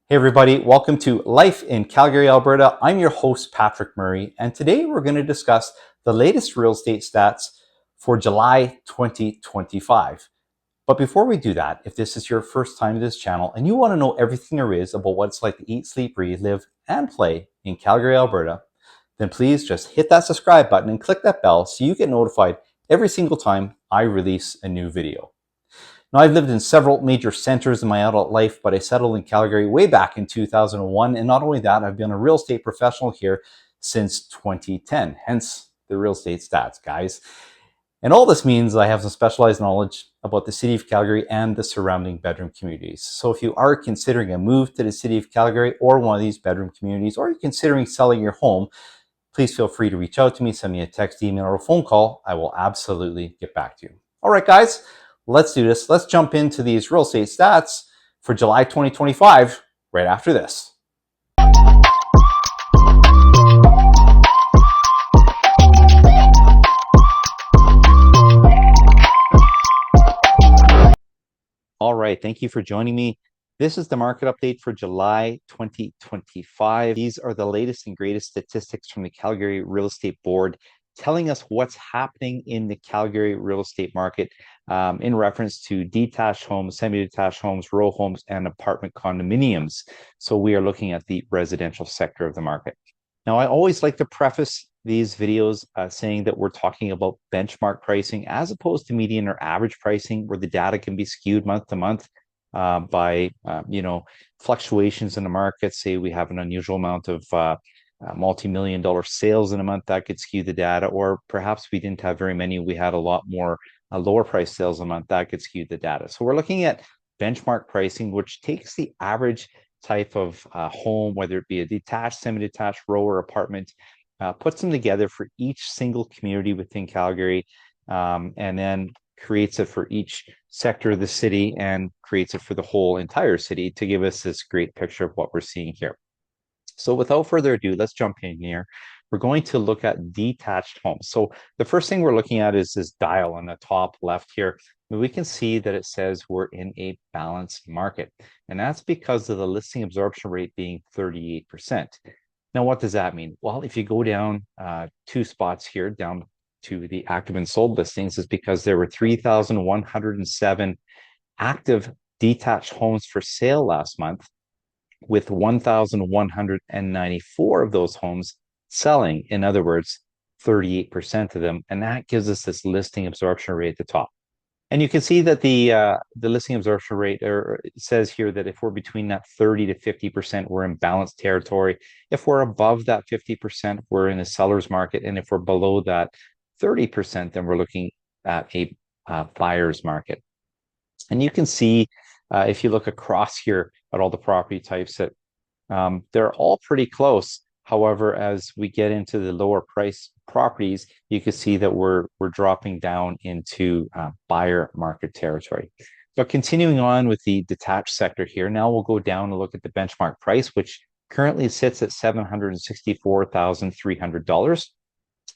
Hey everybody, welcome to Life in Calgary, Alberta. I'm your host, Patrick Murray, and today we're going to discuss the latest real estate stats for July 2025. But before we do that, if this is your first time to this channel and you want to know everything there is about what it's like to eat, sleep, breathe, live, and play in Calgary, Alberta, then please just hit that subscribe button and click that bell so you get notified every single time I release a new video. Now, I've lived in several major centers in my adult life, but I settled in Calgary way back in 2001. And not only that, I've been a real estate professional here since 2010, hence the real estate stats, guys. And all this means I have some specialized knowledge about the city of Calgary and the surrounding bedroom communities. So if you are considering a move to the city of Calgary or one of these bedroom communities, or you're considering selling your home, please feel free to reach out to me, send me a text, email, or a phone call. I will absolutely get back to you. All right, guys, let's do this. Let's jump into these real estate stats for July 2025 right after this. All right, thank you for joining me. This is the market update for July 2025. These are the latest and greatest statistics from the Calgary Real Estate Board telling us what's happening in the Calgary real estate market in reference to detached homes, semi-detached homes, row homes, and apartment condominiums. So we are looking at the residential sector of the market. Now, I always like to preface these videos saying that we're talking about benchmark pricing as opposed to median or average pricing, where the data can be skewed month to month by fluctuations in the market. Say we have an unusual amount of multi-million-dollar sales in a month, that could skew the data, or perhaps we didn't have very many, we had a lot more lower price sales a month, that could skew the data. So we're looking at benchmark pricing, which takes the average type of home, whether it be a detached, semi-detached, row, or apartment, puts them together for each single community within Calgary, and then creates it for each sector of the city and creates it for the whole entire city to give us this great picture of what we're seeing here. So without further ado, let's jump in here. We're going to look at detached homes. So the first thing we're looking at is this dial on the top left here. We can see that it says we're in a balanced market, and that's because of the listing absorption rate being 38%. Now, what does that mean? Well, if you go down 2 spots here, down to the active and sold listings, is because there were 3,107 active detached homes for sale last month, with 1,194 of those homes selling. In other words, 38% of them. And that gives us this listing absorption rate at the top. And you can see that the listing absorption rate says here that if we're between that 30 to 50%, we're in balanced territory. If we're above that 50%, we're in a seller's market. And if we're below that 30%, then we're looking at a buyer's market. And you can see, if you look across here at all the property types, that they're all pretty close. However, as we get into the lower price properties, you can see that we're dropping down into buyer market territory. But continuing on with the detached sector here, now we'll go down and look at the benchmark price, which currently sits at $764,300.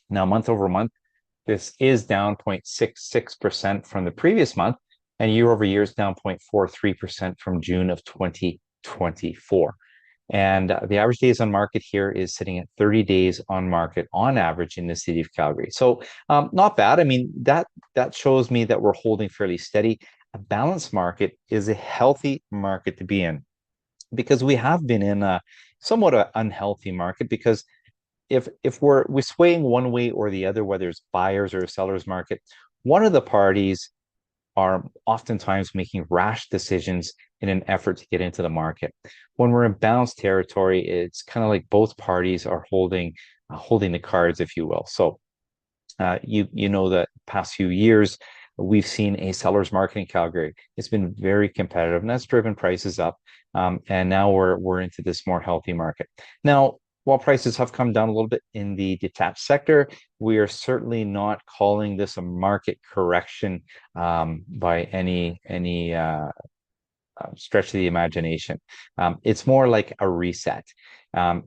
Now, month over month, this is down 0.66% from the previous month, and year over year is down 0.43% from June of 2024. And the average days on market here is sitting at 30 days on market on average in the city of Calgary. So not bad. I mean, that shows me that we're holding fairly steady. A balanced market is a healthy market to be in, because we have been in a somewhat unhealthy market, because if we're swaying one way or the other, whether it's buyers or a seller's market, one of the parties are oftentimes making rash decisions in an effort to get into the market. When we're in balanced territory, it's kind of like both parties are holding the cards, if you will. So you know that past few years, we've seen a seller's market in Calgary. It's been very competitive, and that's driven prices up. And now we're into this more healthy market. Now, while prices have come down a little bit in the detached sector, we are certainly not calling this a market correction by any stretch of the imagination. It's more like a reset.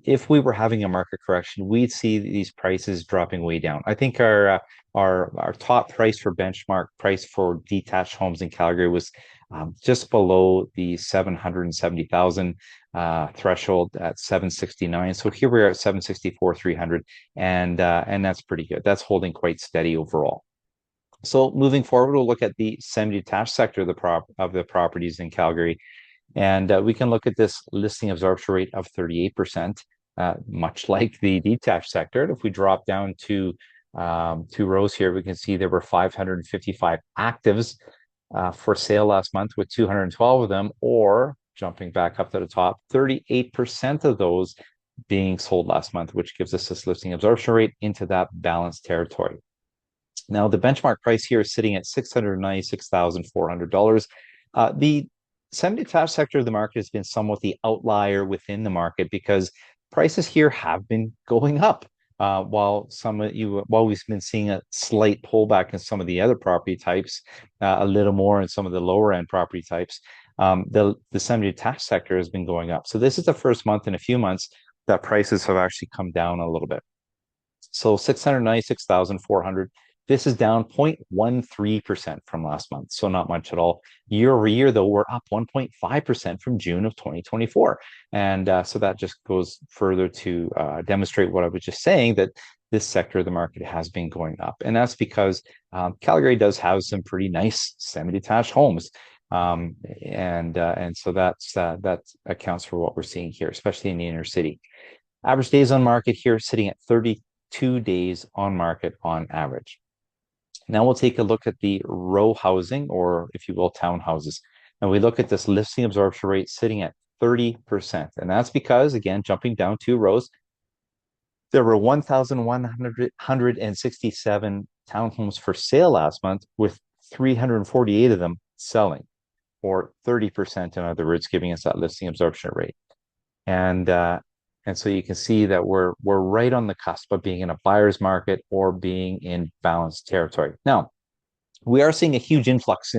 If we were having a market correction, we'd see these prices dropping way down. I think our our top price for benchmark price for detached homes in Calgary was just below the 770,000 threshold at 769. So here we are at 764, 300, and that's pretty good. That's holding quite steady overall. So moving forward, we'll look at the semi-detached sector of the properties in Calgary. And we can look at this listing absorption rate of 38%, much like the detached sector. If we drop down to 2 rows here, we can see there were 555 actives for sale last month, with 212 of them, or jumping back up to the top, 38% of those being sold last month, which gives us this listing absorption rate into that balanced territory. Now, the benchmark price here is sitting at $696,400. The semi-detached sector of the market has been somewhat the outlier within the market because prices here have been going up. While we've been seeing a slight pullback in some of the other property types, a little more in some of the lower end property types, the semi-detached sector has been going up. So this is the first month in a few months that prices have actually come down a little bit. So 696,400. This is down 0.13% from last month, so not much at all. Year over year, though, we're up 1.5% from June of 2024. And so that just goes further to demonstrate what I was just saying, that this sector of the market has been going up. And that's because Calgary does have some pretty nice semi-detached homes. And so that accounts for what we're seeing here, especially in the inner city. Average days on market here sitting at 32 days on market on average. Now we'll take a look at the row housing, or if you will, townhouses. And we look at this listing absorption rate sitting at 30%. And that's because, again, jumping down 2 rows, there were 1,167 townhomes for sale last month, with 348 of them selling, or 30%, in other words, giving us that listing absorption rate. And so you can see that we're right on the cusp of being in a buyer's market or being in balanced territory. Now, we are seeing a huge influx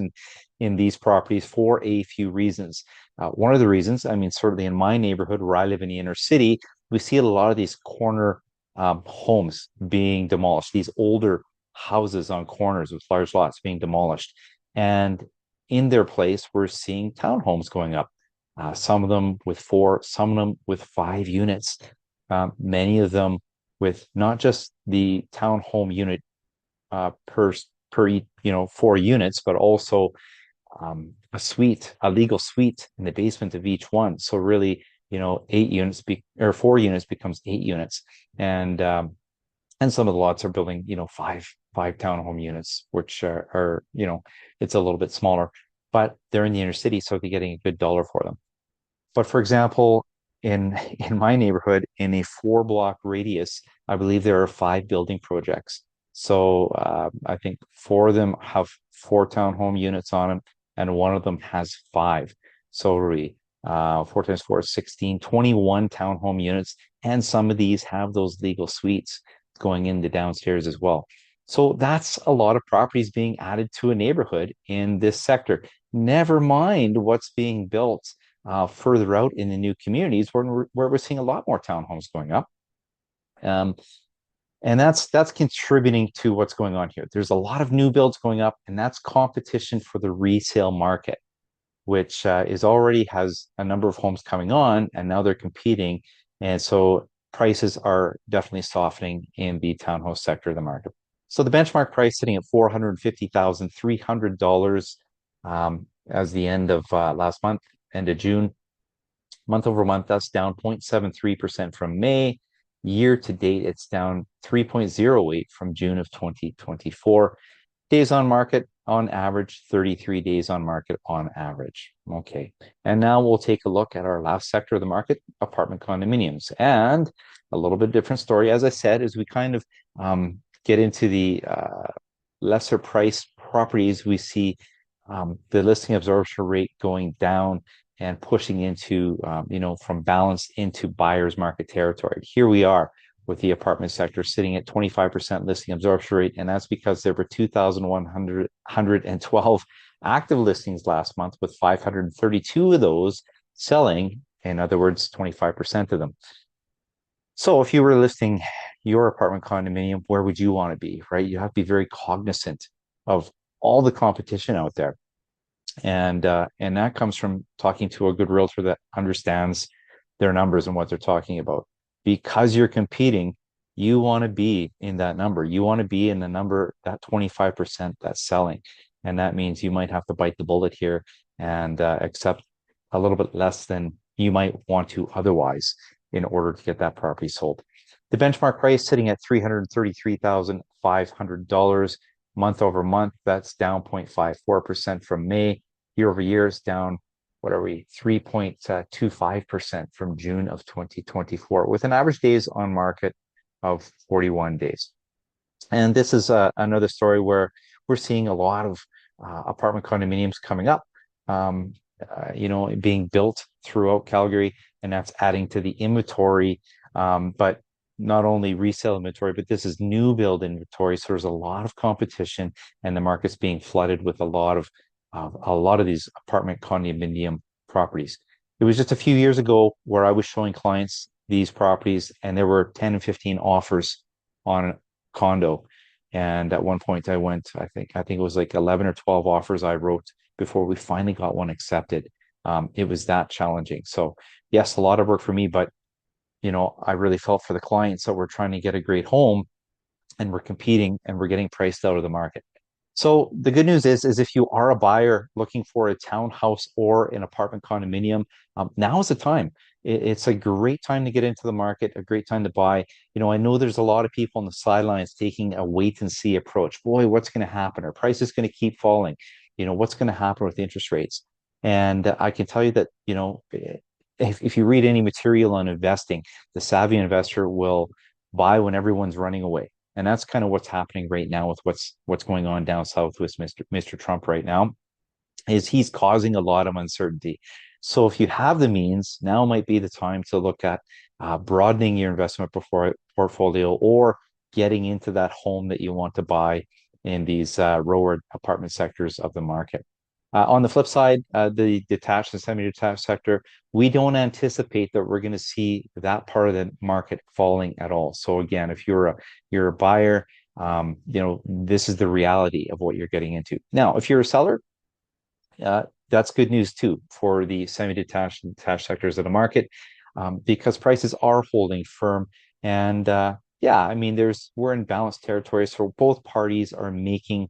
in these properties for a few reasons. One of the reasons, I mean, certainly in my neighborhood where I live in the inner city, we see a lot of these corner homes being demolished, these older houses on corners with large lots being demolished. And in their place, we're seeing townhomes going up. Some of them with 4, some of them with 5 units, many of them with not just the townhome unit per 4 units, but also a legal suite in the basement of each one. So really, 8 units or 4 units becomes 8 units, and some of the lots are building, five townhome units, which are it's a little bit smaller, but they're in the inner city, so they're getting a good dollar for them. But for example, in my neighborhood, in a 4-block radius, I believe there are 5 building projects. So I think 4 of them have 4 townhome units on them, and one of them has 5. So really, 4 times 4 is 16, 21 townhome units, and some of these have those legal suites going into downstairs as well. So that's a lot of properties being added to a neighborhood in this sector. Never mind what's being built further out in the new communities where we're seeing a lot more townhomes going up. And that's contributing to what's going on here. There's a lot of new builds going up, and that's competition for the resale market, which already has a number of homes coming on, and now they're competing. And so prices are definitely softening in the townhouse sector of the market. So the benchmark price sitting at $450,300 as the end of last month, end of June. Month over month, that's down 0.73% from May. Year to date, it's down 3.08 from June of 2024. Days on market on average, 33 days on market on average. Okay, and now we'll take a look at our last sector of the market, apartment condominiums. And a little bit different story, as I said, as we kind of get into the lesser price properties, we see the listing absorption rate going down and pushing into, from balanced into buyer's market territory. Here we are with the apartment sector sitting at 25% listing absorption rate, and that's because there were 2,112 active listings last month, with 532 of those selling, in other words, 25% of them. So if you were listing your apartment condominium, where would you want to be, right? You have to be very cognizant of all the competition out there. And that comes from talking to a good realtor that understands their numbers and what they're talking about. Because you're competing, you want to be in that number. You want to be in the number, that 25% that's selling. And that means you might have to bite the bullet here and accept a little bit less than you might want to otherwise in order to get that property sold. The benchmark price sitting at $333,500 month over month. That's down 0.54% from May. Year over year is down, 3.25% from June of 2024, with an average days on market of 41 days. And this is another story where we're seeing a lot of apartment condominiums coming up, being built throughout Calgary, and that's adding to the inventory. But not only resale inventory, but this is new build inventory. So there's a lot of competition, and the market's being flooded with a lot of these apartment condominium properties. It was just a few years ago where I was showing clients these properties, and there were 10 and 15 offers on a condo. And at one point I went, I think it was like 11 or 12 offers I wrote before we finally got one accepted. It was that challenging. So yes, a lot of work for me, but I really felt for the clients that we're trying to get a great home, and we're competing and we're getting priced out of the market. So the good news is if you are a buyer looking for a townhouse or an apartment condominium, now is the time. It's a great time to get into the market, a great time to buy. I know there's a lot of people on the sidelines taking a wait and see approach. Boy, what's going to happen? Are prices going to keep falling? What's going to happen with interest rates? And I can tell you that, if you read any material on investing, the savvy investor will buy when everyone's running away. And that's kind of what's happening right now with what's going on down south with Mr. Trump right now, is he's causing a lot of uncertainty. So if you have the means, now might be the time to look at broadening your investment portfolio, or getting into that home that you want to buy in these rower apartment sectors of the market. On the flip side, the detached and semi-detached sector, we don't anticipate that we're going to see that part of the market falling at all. So again, if you're a buyer, this is the reality of what you're getting into. Now, if you're a seller, that's good news too for the semi-detached and detached sectors of the market, because prices are holding firm. And we're in balanced territory, so both parties are making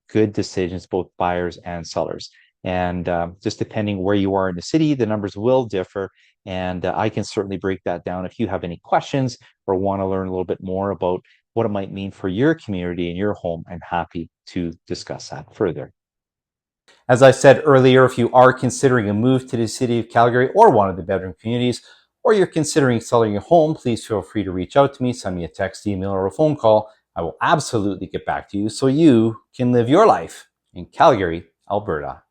good decisions, both buyers and sellers. And just depending where you are in the city, the numbers will differ. And I can certainly break that down. If you have any questions or want to learn a little bit more about what it might mean for your community and your home, I'm happy to discuss that further. As I said earlier, if you are considering a move to the city of Calgary or one of the bedroom communities, or you're considering selling your home, please feel free to reach out to me, send me a text, email, or a phone call. I will absolutely get back to you so you can live your life in Calgary, Alberta.